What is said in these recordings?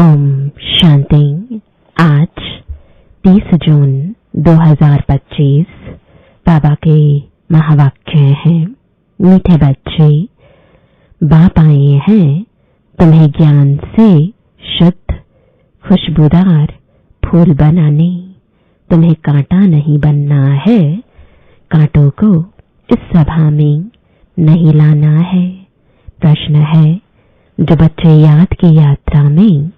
ओम शांति। आज 30 जून 2025 बाबा के महावाक्य हैं। मीठे बच्चे, बाप आए हैं तुम्हें ज्ञान से शुद्ध खुशबूदार फूल बनाने। तुम्हें कांटा नहीं बनना है, कांटों को इस सभा में नहीं लाना है। प्रश्न है, जो बच्चे याद की यात्रा में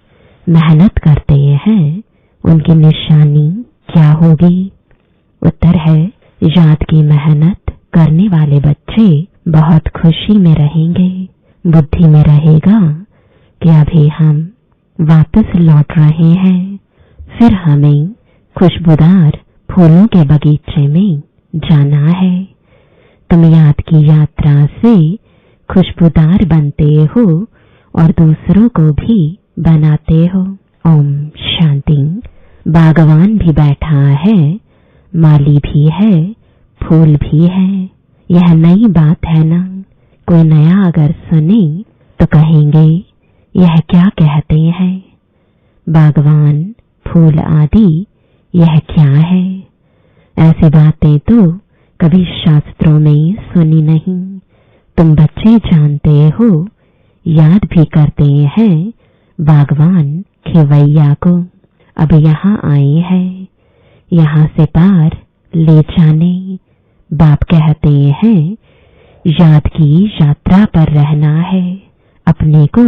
मेहनत करते हैं उनकी निशानी क्या होगी? उत्तर है, याद की मेहनत करने वाले बच्चे बहुत खुशी में रहेंगे। बुद्धि में रहेगा कि अभी हम वापस लौट रहे हैं, फिर हमें खुशबूदार फूलों के बगीचे में जाना है। तुम याद की यात्रा से खुशबूदार बनते हो और दूसरों को भी बनाते हो। ओम शांति। बागवान भी बैठा है, माली भी है, फूल भी है। यह नई बात है ना। कोई नया अगर सुने तो कहेंगे यह क्या कहते हैं? बागवान, फूल आदि यह क्या है? ऐसी बातें तो कभी शास्त्रों में सुनी नहीं। तुम बच्चे जानते हो, याद भी करते हैं बागवान खेवैया को। अब यहाँ आए हैं, यहाँ से पार ले जाने। बाप कहते हैं याद की यात्रा पर रहना है। अपने को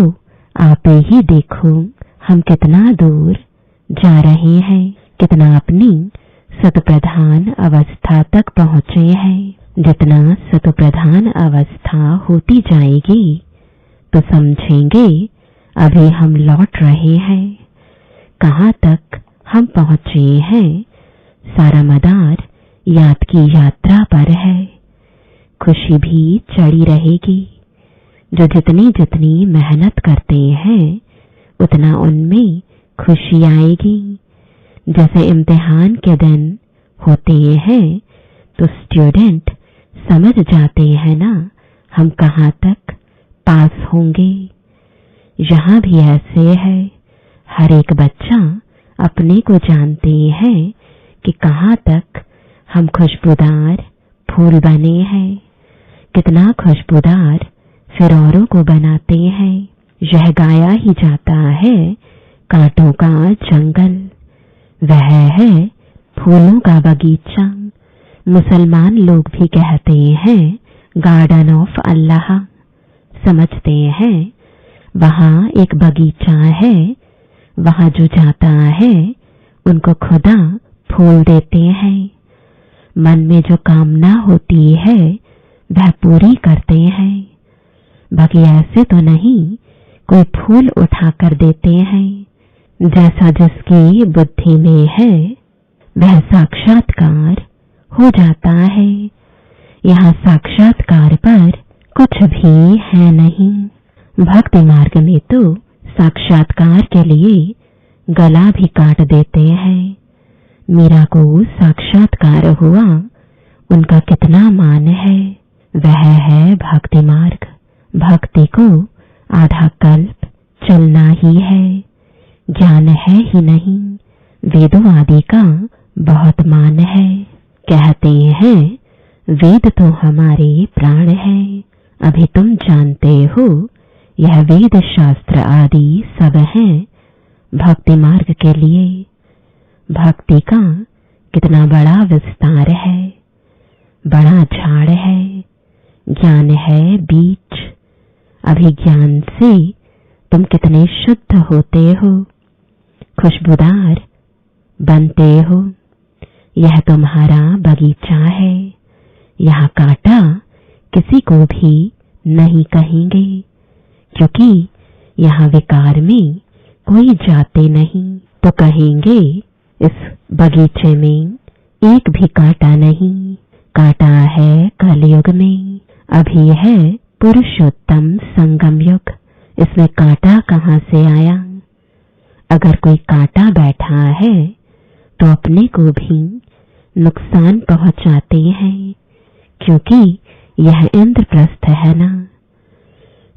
आप ही देखो, हम कितना दूर जा रहे हैं, कितना अपनी सतप्रधान अवस्था तक पहुँचे हैं। जितना सतप्रधान अवस्था होती जाएगी तो समझेंगे अभी हम लौट रहे हैं। कहाँ तक हम पहुँचे हैं? सारा मदार याद की यात्रा पर है। खुशी भी चढ़ी रहेगी। जो जितनी जितनी मेहनत करते हैं उतना उनमें खुशी आएगी। जैसे इम्तिहान के दिन होते हैं तो स्टूडेंट समझ जाते हैं ना हम कहाँ तक पास होंगे। यहाँ भी ऐसे है, हर एक बच्चा अपने को जानते हैं कि कहाँ तक हम खुशबूदार फूल बने हैं। कितना खुशबूदार फिर औरों को बनाते हैं। यह गाया ही जाता है कांटों का जंगल, वह है फूलों का बगीचा। मुसलमान लोग भी कहते हैं गार्डन ऑफ अल्लाह। समझते हैं वहाँ एक बगीचा है, वहाँ जो जाता है उनको खुदा फूल देते हैं। मन में जो कामना होती है वह पूरी करते हैं। बाकी ऐसे तो नहीं कोई फूल उठा कर देते हैं। जैसा जिसकी बुद्धि में है वह साक्षात्कार हो जाता है। यहाँ साक्षात्कार पर कुछ भी है नहीं। भक्ति मार्ग में तो साक्षात्कार के लिए गला भी काट देते हैं। मीरा को साक्षात्कार हुआ, उनका कितना मान है। वह है भक्ति मार्ग। भक्ति को आधा कल्प चलना ही है, ज्ञान है ही नहीं। वेदों आदि का बहुत मान है। कहते हैं वेद तो हमारे प्राण है। अभी तुम जानते हो यह वेद शास्त्र आदि सब हैं भक्ति मार्ग के लिए। भक्ति का कितना बड़ा विस्तार है, बड़ा झाड़ है। ज्ञान है बीज। अभी ज्ञान से तुम कितने शुद्ध होते हो, खुशबूदार बनते हो। यह तुम्हारा बगीचा है। यहाँ कांटा किसी को भी नहीं कहेंगे, क्योंकि यहाँ विकार में कोई जाते नहीं। तो कहेंगे इस बगीचे में एक भी कांटा नहीं। कांटा है कलयुग में, अभी है पुरुषोत्तम संगम युग। इसमें कांटा कहाँ से आया? अगर कोई कांटा बैठा है तो अपने को भी नुकसान पहुंचाते हैं, क्योंकि यह इंद्रप्रस्थ है ना।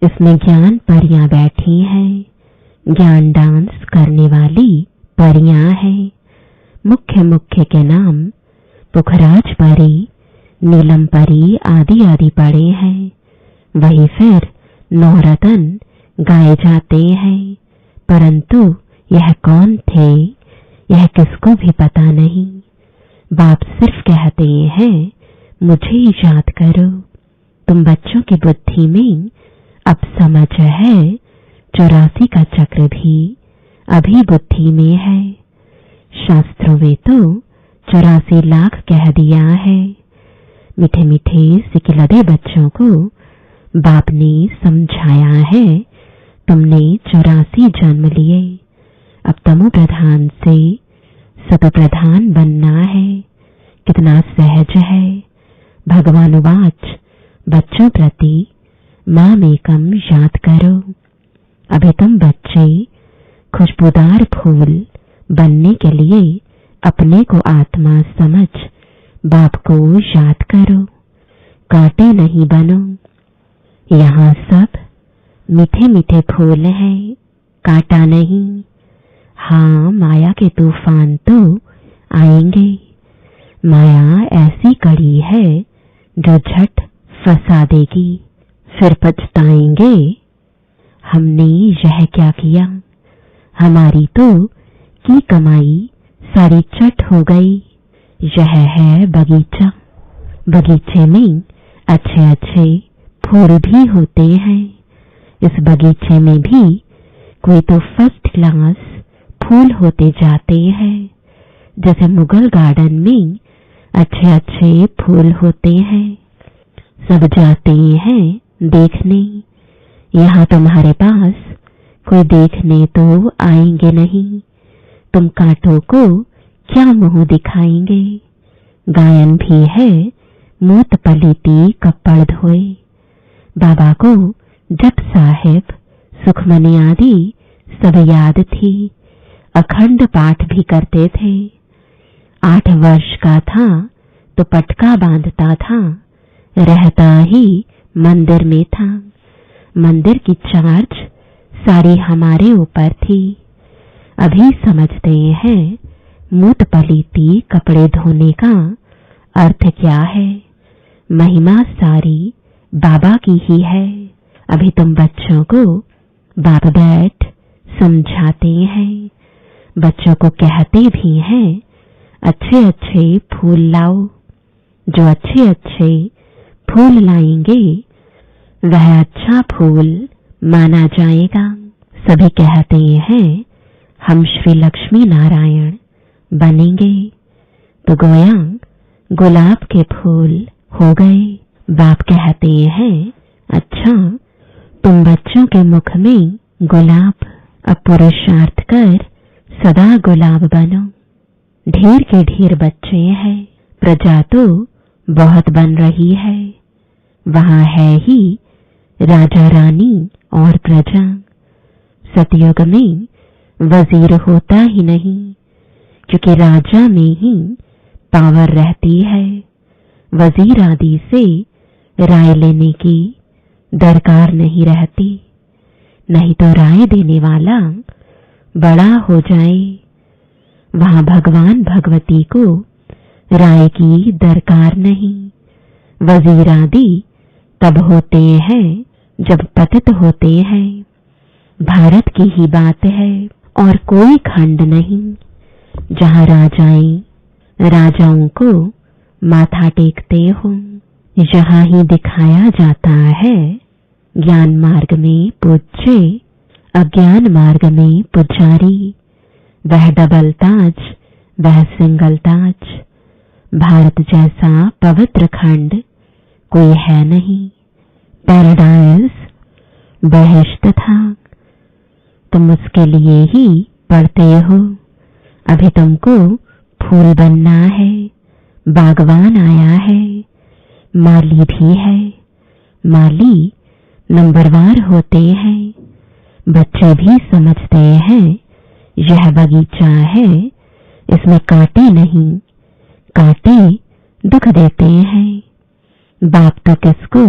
इसमें ज्ञान परियां बैठी हैं, ज्ञान डांस करने वाली परियां हैं। मुख्य मुख्य के नाम पुखराज परी, नीलम परी आदि आदि पड़े हैं। वही फिर नौरतन गाए जाते हैं, परंतु यह कौन थे यह किसको भी पता नहीं। बाप सिर्फ कहते हैं मुझे याद करो। तुम बच्चों की बुद्धि में अब समझ है 84 का चक्र भी अभी बुद्धि में है। शास्त्रों में तो 84 लाख कह दिया है। मीठे मीठे सिकिलदे बच्चों को बाप ने समझाया है तुमने 84 जन्म लिए, अब तमो प्रधान से सतो प्रधान बनना है। कितना सहज है। भगवान वाच बच्चों प्रति माम एकम याद करो। अभी तुम बच्चे खुशबूदार फूल बनने के लिए अपने को आत्मा समझ बाप को याद करो, कांटे नहीं बनो। यहाँ सब मीठे मीठे फूल हैं, कांटा नहीं। हाँ, माया के तूफान तो आएंगे। माया ऐसी कड़ी है जो झट फंसा देगी, फिर पछताएंगे हमने यह क्या किया। हमारी तो की कमाई सारी चट हो गई। यह है बगीचा, बगीचे में अच्छे अच्छे फूल भी होते हैं। इस बगीचे में भी कोई तो फर्स्ट क्लास फूल होते जाते हैं। जैसे मुगल गार्डन में अच्छे अच्छे फूल होते हैं, सब जाते हैं देखने। यहाँ तुम्हारे पास कोई देखने तो आएंगे नहीं। तुम कांटों को क्या मुंह दिखाएंगे। गायन भी है मूत पलीती कपड़ धोए। बाबा को जप साहिब सुखमनी आदि सब याद थी, अखंड पाठ भी करते थे। 8 वर्ष का था तो पटका बांधता था, रहता ही मंदिर में था। मंदिर की चार्ज सारी हमारे ऊपर थी। अभी समझते हैं मूत पलीती कपड़े धोने का अर्थ क्या है। महिमा सारी बाबा की ही है। अभी तुम बच्चों को बाप बैठ समझाते हैं, बच्चों को कहते भी हैं अच्छे अच्छे फूल लाओ। जो अच्छे अच्छे फूल लाएंगे वह अच्छा फूल माना जाएगा। सभी कहते हैं हम श्री लक्ष्मी नारायण बनेंगे, तो गोया गुलाब के फूल हो गए। बाप कहते हैं अच्छा, तुम बच्चों के मुख में गुलाब, अब पुरुषार्थ कर सदा गुलाब बनो। ढेर के ढेर बच्चे हैं, प्रजा तो बहुत बन रही है। वहां है ही राजा रानी और प्रजा। सतयुग में वजीर होता ही नहीं, क्योंकि राजा में ही पावर रहती है। वजीर आदि से राय लेने की दरकार नहीं रहती, नहीं तो राय देने वाला बड़ा हो जाए। वहां भगवान भगवती को राय की दरकार नहीं। वजीर आदि तब होते हैं जब पतित होते हैं। भारत की ही बात है और कोई खंड नहीं जहां राजाएं राजाओं को माथा टेकते हो। यहाँ ही दिखाया जाता है ज्ञान मार्ग में पूज्य, अज्ञान मार्ग में पुजारी। वह डबल ताज, वह सिंगल ताज। भारत जैसा पवित्र खंड कोई है नहीं। पैराडाइज बहिष्ट था, तुम उसके लिए ही पढ़ते हो। अभी तुमको फूल बनना है। बागवान आया है, माली भी है। माली नंबरवार होते हैं। बच्चे भी समझते हैं यह बगीचा है, इसमें कांटे नहीं, कांटे दुख देते हैं। बाप तो किसको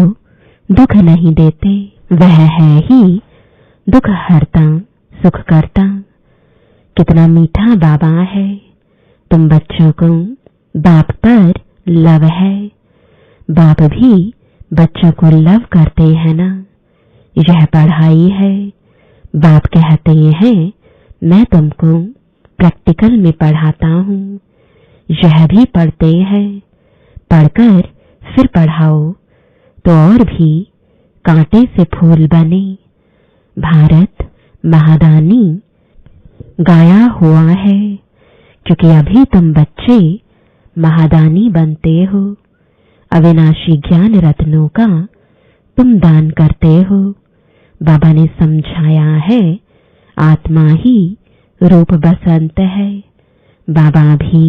दुख नहीं देते, वह है ही दुख हरता सुख करता। कितना मीठा बाबा है। तुम बच्चों को बाप पर लव है। बाप भी बच्चों को लव करते हैं ना। यह पढ़ाई है। बाप कहते हैं मैं तुमको प्रैक्टिकल में पढ़ाता हूँ। यह भी पढ़ते हैं। पढ़कर फिर पढ़ाओ तो और भी कांटे से फूल बने। भारत महादानी गाया हुआ है, क्योंकि अभी तुम बच्चे महादानी बनते हो। अविनाशी ज्ञान रत्नों का तुम दान करते हो। बाबा ने समझाया है आत्मा ही रूप बसंत है। बाबा भी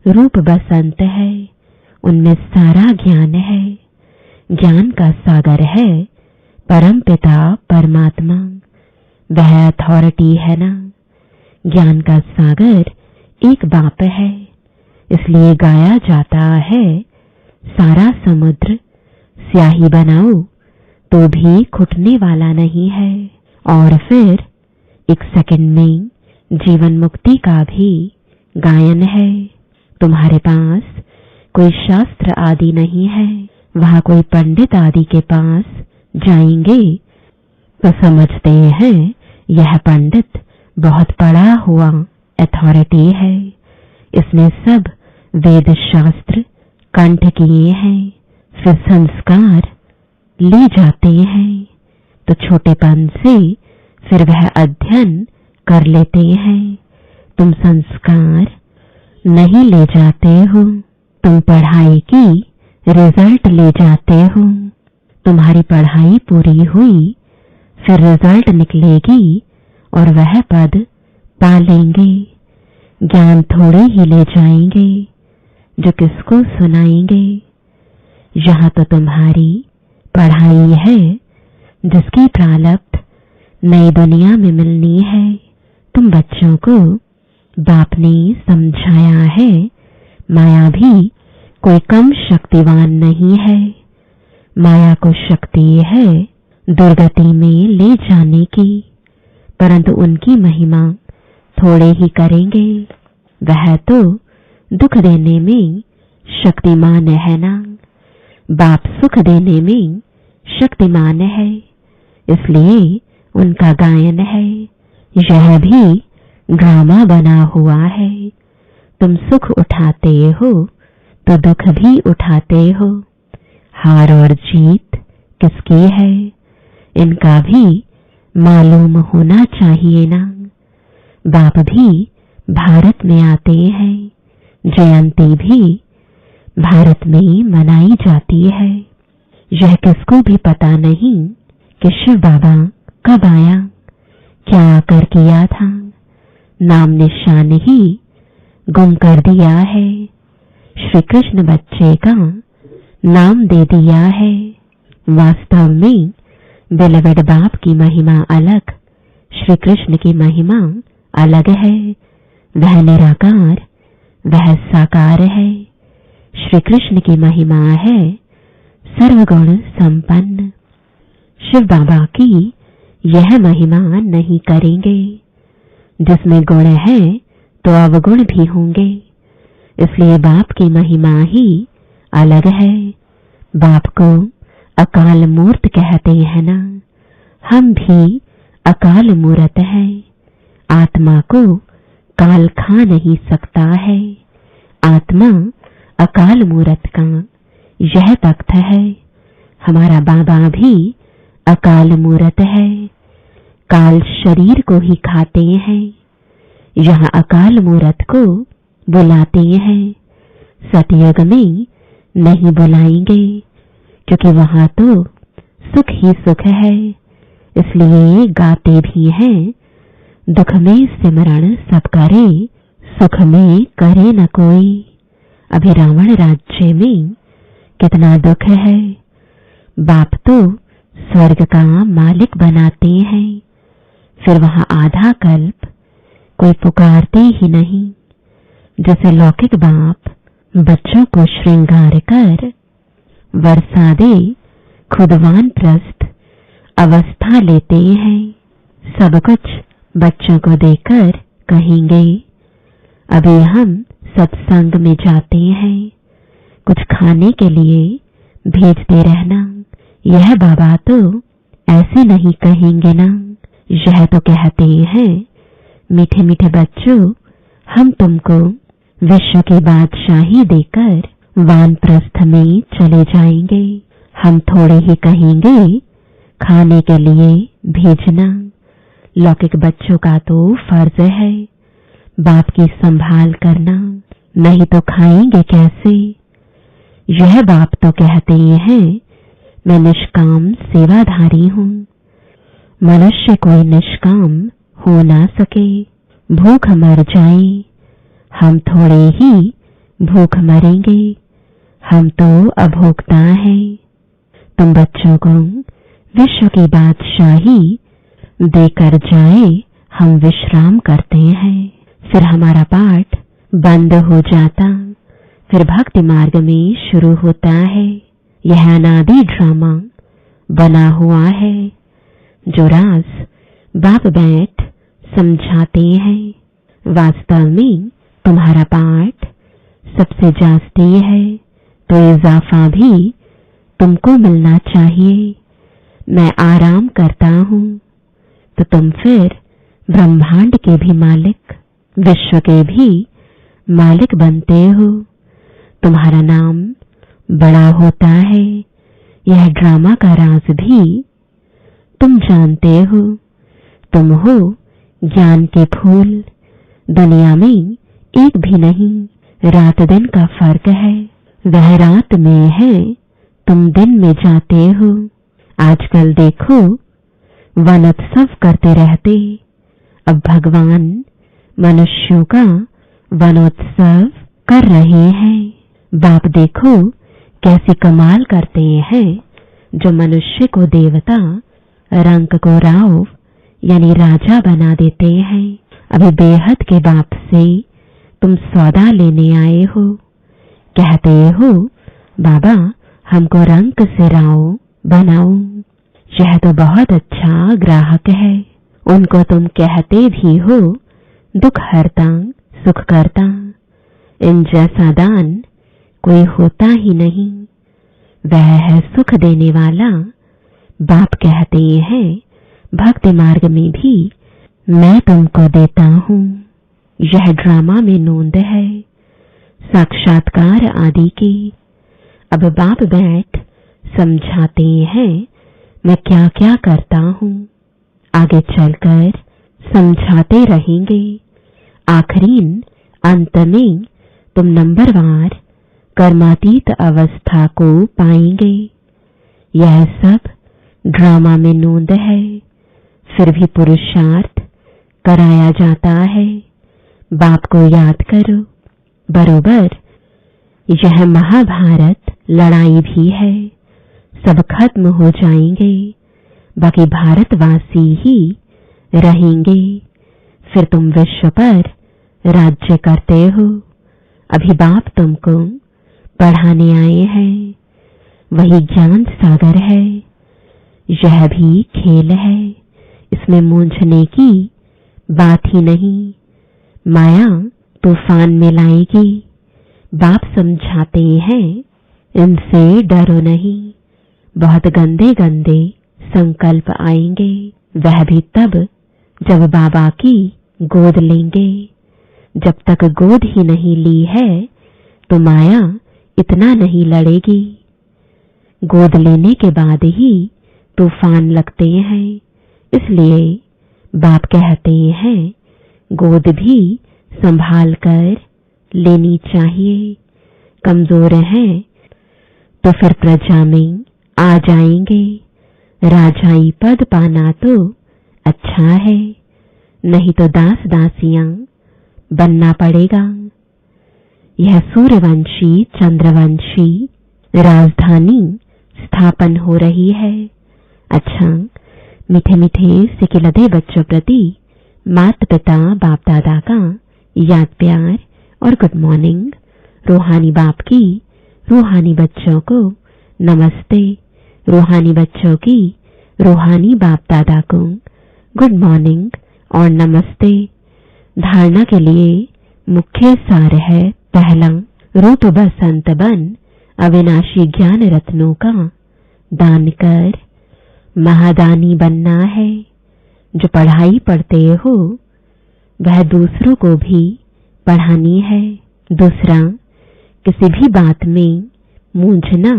रूप बसंत है। उनमें सारा ज्ञान है। ज्ञान का सागर है परम पिता परमात्मा। वह अथॉरिटी है ना। ज्ञान का सागर एक बाप है। इसलिए गाया जाता है सारा समुद्र स्याही बनाओ तो भी खुटने वाला नहीं है। और फिर एक सेकंड में जीवन मुक्ति का भी गायन है। तुम्हारे पास कोई शास्त्र आदि नहीं है। वहां कोई पंडित आदि के पास जाएंगे तो समझते हैं यह पंडित बहुत पढ़ा हुआ अथॉरिटी है। इसने सब वेद शास्त्र कंठ किए हैं। फिर संस्कार ले जाते हैं तो छोटेपन से फिर वह अध्ययन कर लेते हैं। तुम संस्कार नहीं ले जाते हो। तुम पढ़ाई की रिजल्ट ले जाते हो। तुम्हारी पढ़ाई पूरी हुई फिर रिजल्ट निकलेगी और वह पद पा लेंगे। ज्ञान थोड़े ही ले जाएंगे जो किसको सुनाएंगे। यहाँ तो तुम्हारी पढ़ाई है जिसकी प्रारब्ध नई दुनिया में मिलनी है। तुम बच्चों को बाप ने समझाया है माया भी कोई कम शक्तिवान नहीं है। माया को शक्ति है दुर्गति में ले जाने की, परंतु उनकी महिमा थोड़े ही करेंगे। वह तो दुख देने में शक्तिमान है ना। बाप सुख देने में शक्तिमान है, इसलिए उनका गायन है। यह भी ड्रामा बना हुआ है। तुम सुख उठाते हो तो दुख भी उठाते हो। हार और जीत किसकी है इनका भी मालूम होना चाहिए ना। बाप भी भारत में आते हैं। जयंती भी भारत में मनाई जाती है। यह किसको भी पता नहीं कि शिव बाबा कब आया, क्या आकर किया था। नाम निशान ही गुम कर दिया है। श्री कृष्ण बच्चे का नाम दे दिया है। वास्तव में बिलवेड बाप की महिमा अलग, श्री कृष्ण की महिमा अलग है। वह निराकार, वह साकार है। श्री कृष्ण की महिमा है सर्वगुण संपन्न। शिव बाबा की यह महिमा नहीं करेंगे। जिसमें गुण है तो अवगुण भी होंगे। इसलिए बाप की महिमा ही अलग है। बाप को अकाल मूर्त कहते हैं ना। हम भी अकाल मूर्त हैं। आत्मा को काल खा नहीं सकता है। आत्मा अकाल मूर्त का यह तख्त है। हमारा बाबा भी अकाल मूर्त है। काल शरीर को ही खाते हैं। यहाँ अकाल मूर्त को बुलाते हैं। सतयुग में नहीं बुलाएंगे, क्योंकि वहां तो सुख ही सुख है। इसलिए गाते भी हैं दुख में सिमरण सब करे, सुख में करे न कोई। अभी रावण राज्य में कितना दुख है। बाप तो स्वर्ग का मालिक बनाते हैं, फिर वहां आधा कल्प कोई पुकारते ही नहीं। जैसे लौकिक बाप बच्चों को श्रृंगार कर वर्षा दे, खुद वानप्रस्थ अवस्था लेते हैं। सब कुछ बच्चों को देकर कहेंगे, अभी हम सत्संग में जाते हैं, कुछ खाने के लिए भेजते रहना। यह बाबा तो ऐसे नहीं कहेंगे ना। यह तो कहते हैं, मीठे मीठे बच्चों, हम तुमको विश्व की बादशाही देकर वानप्रस्थ में चले जाएंगे। हम थोड़े ही कहेंगे खाने के लिए भेजना। लौकिक बच्चों का तो फर्ज है बाप की संभाल करना, नहीं तो खाएंगे कैसे। यह बाप तो कहते हैं, मैं निष्काम सेवाधारी हूँ। मनुष्य कोई निष्काम हो ना सके, भूख मर जाए। हम थोड़े ही भूख मरेंगे, हम तो अभोक्ता हैं। तुम बच्चों को विश्व की बादशाही देकर जाए, हम विश्राम करते हैं। फिर हमारा पाठ बंद हो जाता, फिर भक्ति मार्ग में शुरू होता है। यह अनादि ड्रामा बना हुआ है, जो राज बाप बैठ समझाते हैं। वास्तव में तुम्हारा पाठ सबसे जास्ती है, तो इजाफा भी तुमको मिलना चाहिए। मैं आराम करता हूँ, तो तुम फिर ब्रह्मांड के भी मालिक, विश्व के भी मालिक बनते हो। तुम्हारा नाम बड़ा होता है, यह ड्रामा का राज भी तुम जानते हो। तुम हो ज्ञान के फूल, दुनिया में एक भी नहीं, रात दिन का फर्क है। वह रात में है, तुम दिन में जाते हो। आजकल देखो वनोत्सव करते रहते, अब भगवान मनुष्यों का वनोत्सव कर रहे हैं। बाप देखो कैसी कमाल करते हैं, जो मनुष्य को देवता, रंग को राव यानी राजा बना देते हैं। अभी बेहद के बाप से तुम सौदा लेने आए हो, कहते हो बाबा हमको रंग से राव बनाओ। यह तो बहुत अच्छा ग्राहक है। उनको तुम कहते भी हो दुख हरता सुख करता। इन जैसा दान कोई होता ही नहीं, वह है सुख देने वाला। बाप कहते हैं, भक्ति मार्ग में भी मैं तुमको देता हूँ। यह ड्रामा में नोंद है साक्षात्कार आदि की। अब बाप बैठ समझाते हैं, मैं क्या क्या करता हूँ। आगे चलकर समझाते रहेंगे। आखिरीन अंत में तुम नंबरवार कर्मातीत अवस्था को पाएंगे। यह सब ड्रामा में नोंद है, फिर भी पुरुषार्थ कराया जाता है। बाप को याद करो। बरोबर यह महाभारत लड़ाई भी है, सब खत्म हो जाएंगे, बाकी भारतवासी ही रहेंगे। फिर तुम विश्व पर राज्य करते हो। अभी बाप तुमको पढ़ाने आए हैं, वही ज्ञान सागर है। यह भी खेल है, इसमें मूंझने की बात ही नहीं। माया तूफान में लाएगी। बाप समझाते हैं, इनसे डरो नहीं। बहुत गंदे गंदे संकल्प आएंगे, वह भी तब जब बाबा की गोद लेंगे। जब तक गोद ही नहीं ली है तो माया इतना नहीं लड़ेगी। गोद लेने के बाद ही तूफान लगते हैं। इसलिए बाप कहते हैं, गोद भी संभाल कर लेनी चाहिए। कमजोर हैं तो फिर प्रजा में आ जाएंगे। राजाई पद पाना तो अच्छा है, नहीं तो दास दासियां बनना पड़ेगा। यह सूर्यवंशी चंद्रवंशी राजधानी स्थापन हो रही है। अच्छा, मीठे मीठे सिकिलदे बच्चों प्रति माता पिता बाप दादा का याद प्यार और गुड मॉर्निंग। रूहानी बाप की रूहानी बच्चों को नमस्ते। रूहानी बच्चों की रूहानी बाप दादा को गुड मॉर्निंग और नमस्ते। धारणा के लिए मुख्य सार है, पहला, रूप बसंत बन अविनाशी ज्ञान रत्नों का दान कर महादानी बनना है। जो पढ़ाई पढ़ते हो वह दूसरों को भी पढ़ानी है। दूसरा, किसी भी बात में मूंझना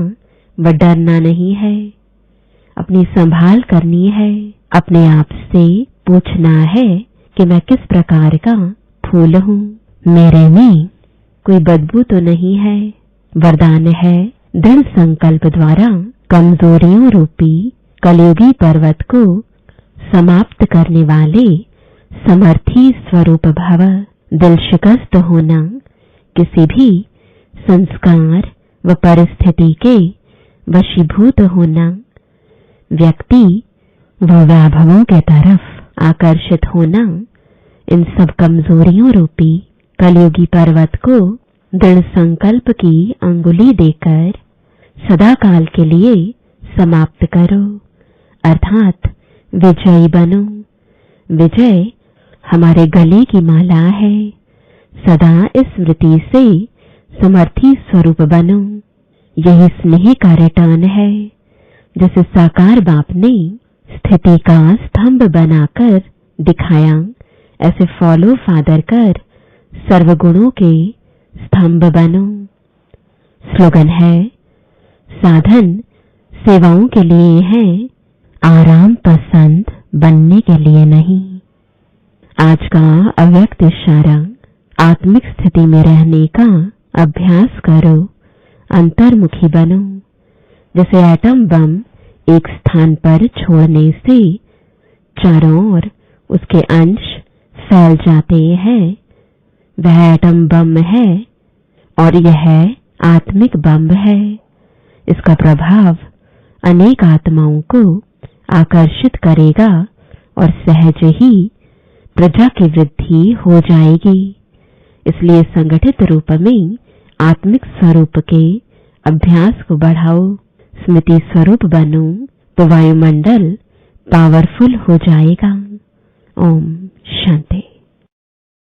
व डरना नहीं है, अपनी संभाल करनी है। अपने आप से पूछना है कि मैं किस प्रकार का फूल हूँ, मेरे में कोई बदबू तो नहीं है। वरदान है, दृढ़ संकल्प द्वारा कमजोरियों रूपी कलयुगी पर्वत को समाप्त करने वाले समर्थी स्वरूप भव। दिल शिकस्त होना, किसी भी संस्कार व परिस्थिति के वशीभूत होना, व्यक्ति व वैभवों के तरफ आकर्षित होना, इन सब कमजोरियों रूपी कलयुगी पर्वत को दृढ़ संकल्प की अंगुली देकर सदा काल के लिए समाप्त करो, अर्थात विजयी बनो। विजय हमारे गले की माला है। सदा इस स्मृति से समर्थी स्वरूप बनो। यही स्नेह का रिटर्न है, जिसे साकार बाप ने स्थिति का स्तंभ बनाकर दिखाया। ऐसे फॉलो फादर कर सर्वगुणों के स्तंभ बनो। स्लोगन है, साधन सेवाओं के लिए है, आराम पसंद बनने के लिए नहीं। आज का अव्यक्त इशारा, आत्मिक स्थिति में रहने का अभ्यास करो, अंतर्मुखी बनो। जैसे एटम बम एक स्थान पर छोड़ने से चारों ओर उसके अंश फैल जाते हैं, वह एटम बम है और यह आत्मिक बम है। इसका प्रभाव अनेक आत्माओं को आकर्षित करेगा और सहज ही प्रजा की वृद्धि हो जाएगी। इसलिए संगठित रूप में आत्मिक स्वरूप के अभ्यास को बढ़ाओ, स्मृति स्वरूप बनो, तो वायुमंडल पावरफुल हो जाएगा। ओम शांति।